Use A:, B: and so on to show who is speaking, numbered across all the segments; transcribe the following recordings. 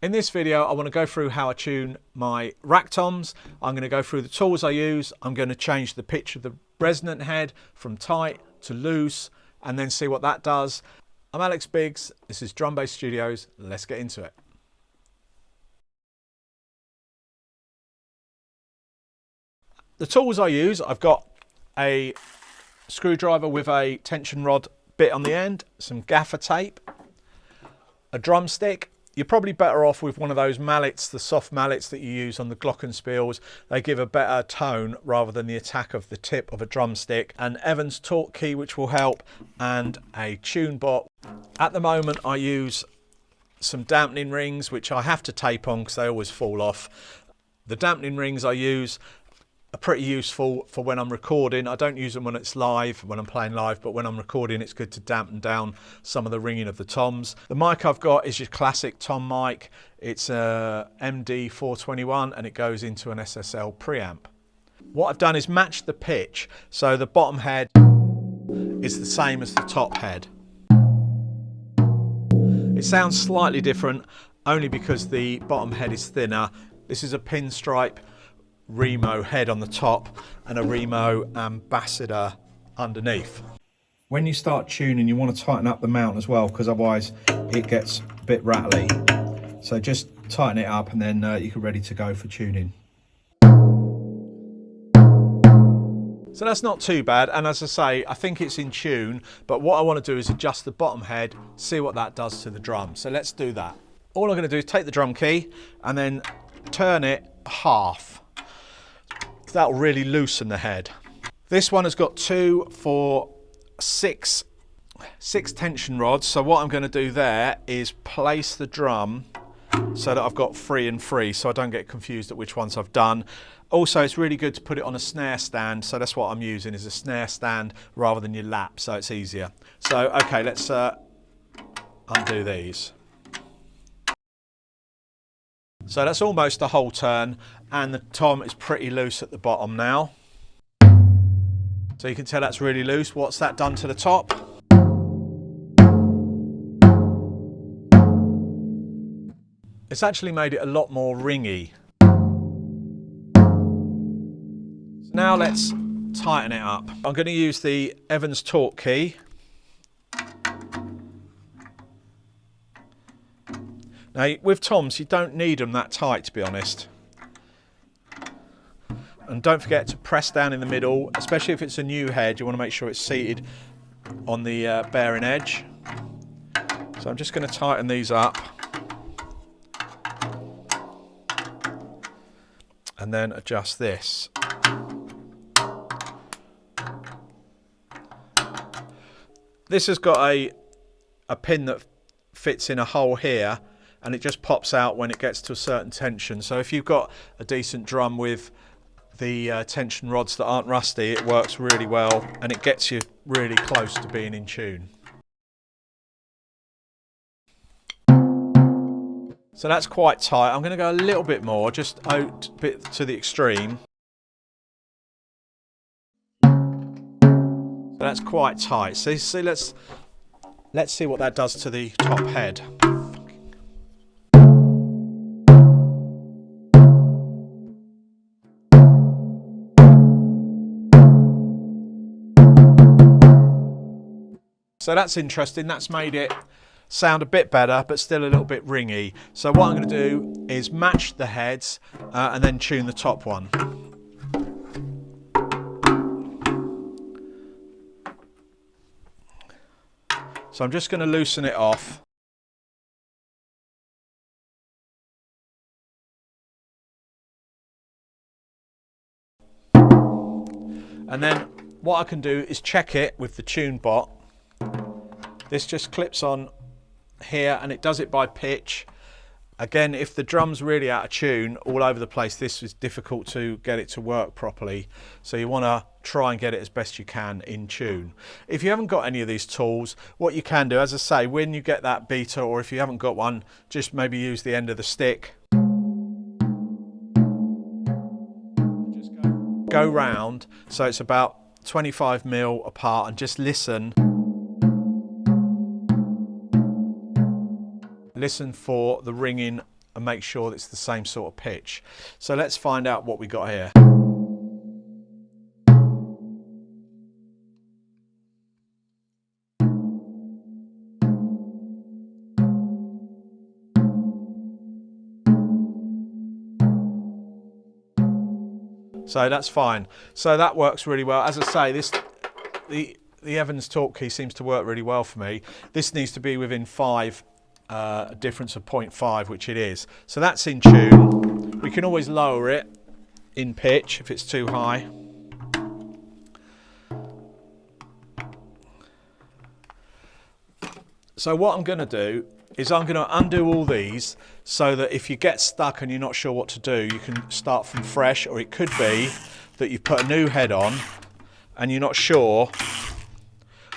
A: In this video, I want to go through how I tune my rack toms. I'm going to go through the tools I use. I'm going to change the pitch of the resonant head from tight to loose and then see what that does. I'm Alex Biggs. This is Drum Bass Studios. Let's get into it. The tools I use, I've got a screwdriver with a tension rod bit on the end, some gaffer tape, a drumstick. You're probably better off with one of those mallets, the soft mallets that you use on the glockenspiels. They give a better tone rather than the attack of the tip of a drumstick. An Evans torque key, which will help, and a tune bot. At the moment, I use some dampening rings, which I have to tape on because they always fall off. The dampening rings I use are pretty useful for when I'm recording. I don't use them when it's live, when I'm playing live, but when I'm recording, it's good to dampen down some of the ringing of the toms. The mic I've got is your classic tom mic. It's a MD421 and it goes into an SSL preamp. What I've done is match the pitch, so the bottom head is the same as the top head. It sounds slightly different only because the bottom head is thinner. This is a pinstripe Remo head on the top and a Remo ambassador underneath. When you start tuning, you want to tighten up the mount as well, because otherwise it gets a bit rattly. So just tighten it up and then you're ready to go for tuning. So that's not too bad, and as I say, I think it's in tune, but what I want to do is adjust the bottom head, see what that does to the drum. So let's do that. All I'm going to do is take the drum key and then turn it half. That'll really loosen the head. This one has got 2, 4, 6 tension rods. So what I'm going to do there is place the drum so that I've got 3 and 3, so I don't get confused at which ones I've done. Also, it's really good to put it on a snare stand, so that's what I'm using, is a snare stand rather than your lap, so it's easier. So okay, let's undo these. So that's almost a whole turn, and the tom is pretty loose at the bottom now. So you can tell that's really loose. What's that done to the top? It's actually made it a lot more ringy. So now let's tighten it up. I'm going to use the Evans torque key. Now with toms, you don't need them that tight, to be honest. And don't forget to press down in the middle, especially if it's a new head. You want to make sure it's seated on the bearing edge. So I'm just going to tighten these up. And then adjust this. This has got a pin that fits in a hole here, and it just pops out when it gets to a certain tension. So if you've got a decent drum with the tension rods that aren't rusty, it works really well and it gets you really close to being in tune. So that's quite tight. I'm going to go a little bit more, just out a bit to the extreme. So that's quite tight. So see, let's see what that does to the top head. So that's interesting. That's made it sound a bit better, but still a little bit ringy. So what I'm going to do is match the heads and then tune the top one. So I'm just going to loosen it off. And then what I can do is check it with the tune bot. This just clips on here and it does it by pitch. Again, if the drum's really out of tune, all over the place, this is difficult to get it to work properly. So you want to try and get it as best you can in tune. If you haven't got any of these tools, what you can do, as I say, when you get that beater, or if you haven't got one, just maybe use the end of the stick. Just go round, so it's about 25 mil apart, and just listen. Listen for the ringing and make sure that it's the same sort of pitch. So let's find out what we got here. So that's fine. So that works really well. As I say, the Evans torque key seems to work really well for me. This needs to be within 5, a difference of 0.5, which it is. So that's in tune. We can always lower it in pitch if it's too high. So what I'm going to do is I'm going to undo all these so that if you get stuck and you're not sure what to do, you can start from fresh, or it could be that you put a new head on and you're not sure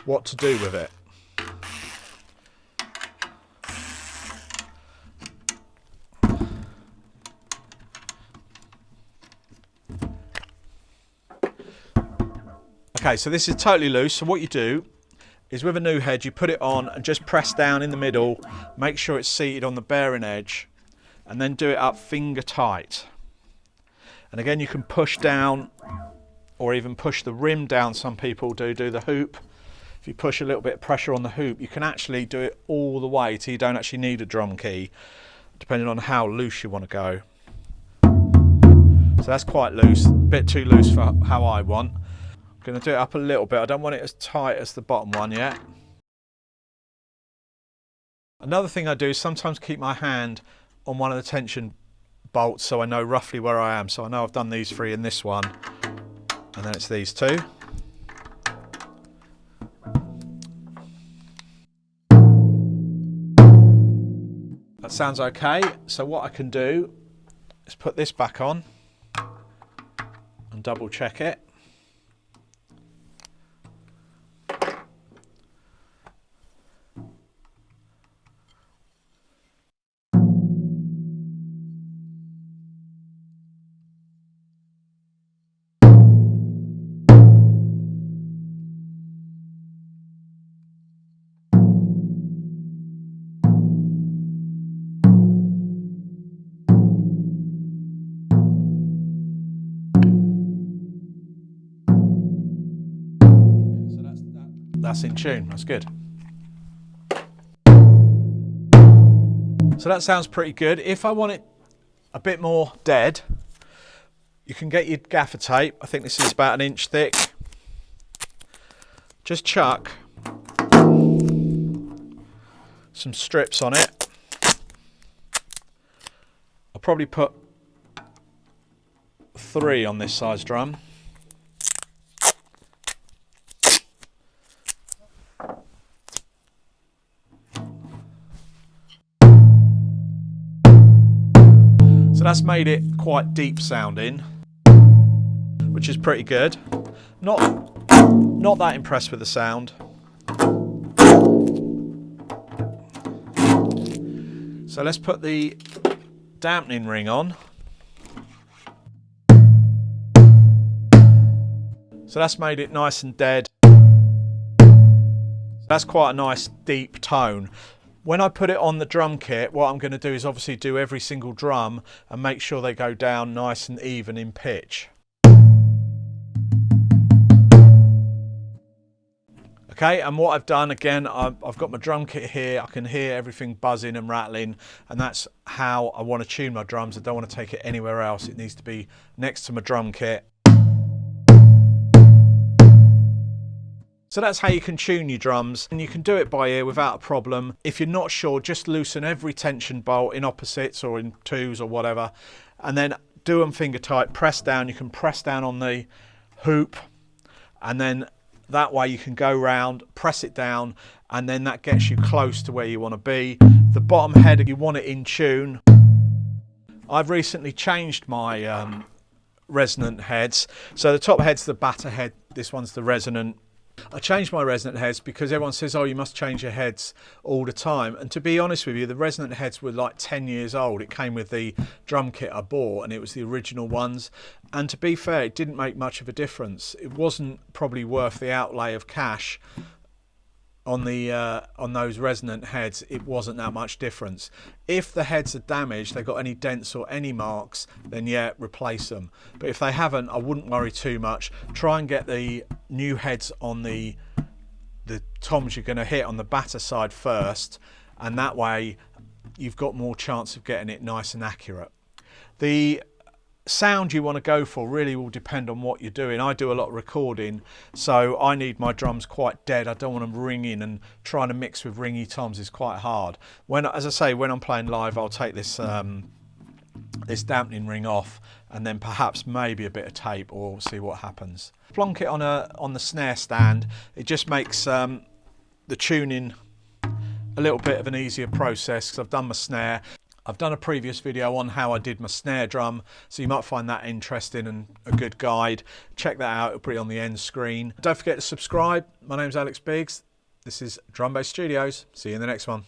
A: what to do with it. Okay, so this is totally loose. So what you do is with a new head, you put it on and just press down in the middle, make sure it's seated on the bearing edge, and then do it up finger tight. And again, you can push down or even push the rim down. Some people do the hoop. If you push a little bit of pressure on the hoop, you can actually do it all the way till you don't actually need a drum key, depending on how loose you want to go. So that's quite loose, a bit too loose for how I want. I'm going to do it up a little bit. I don't want it as tight as the bottom one yet. Another thing I do is sometimes keep my hand on one of the tension bolts so I know roughly where I am. So I know I've done these 3 in this one, and then it's these 2. That sounds okay. So what I can do is put this back on and double check it. That's in tune, that's good. So that sounds pretty good. If I want it a bit more dead, you can get your gaffer tape. I think this is about 1 inch thick. Just chuck some strips on it. I'll probably put 3 on this size drum. So that's made it quite deep sounding, which is pretty good. Not that impressed with the sound. So let's put the dampening ring on. So that's made it nice and dead. That's quite a nice deep tone. When I put it on the drum kit, what I'm going to do is obviously do every single drum and make sure they go down nice and even in pitch. Okay, and what I've done, again, I've got my drum kit here. I can hear everything buzzing and rattling, and that's how I want to tune my drums. I don't want to take it anywhere else. It needs to be next to my drum kit. So that's how you can tune your drums, and you can do it by ear without a problem. If you're not sure, just loosen every tension bolt in opposites or in 2s or whatever, and then do them finger tight, press down. You can press down on the hoop, and then that way you can go round, press it down, and then that gets you close to where you want to be. The bottom head, if you want it in tune. I've recently changed my Resonant heads. So the top head's the batter head, this one's the Resonant. I changed my Resonant heads because everyone says, oh, you must change your heads all the time. And to be honest with you, the Resonant heads were like 10 years old. It came with the drum kit I bought, and it was the original ones. And to be fair, it didn't make much of a difference. It wasn't probably worth the outlay of cash on those Resonant heads, it wasn't that much difference. If the heads are damaged, they've got any dents or any marks, then yeah, replace them. But if they haven't, I wouldn't worry too much. Try and get the new heads on the toms you're going to hit on the batter side first, and that way you've got more chance of getting it nice and accurate. The sound you want to go for really will depend on what you're doing. I do a lot of recording, so I need my drums quite dead. I don't want them ringing, and trying to mix with ringy toms is quite hard. As I say, when I'm playing live, I'll take this this dampening ring off, and then perhaps maybe a bit of tape, or see what happens. Plonk it on the snare stand. It just makes the tuning a little bit of an easier process, because I've done my snare. I've done a previous video on how I did my snare drum, so you might find that interesting and a good guide. Check that out, it'll be on the end screen. Don't forget to subscribe. My name's Alex Biggs. This is Drum Bass Studios. See you in the next one.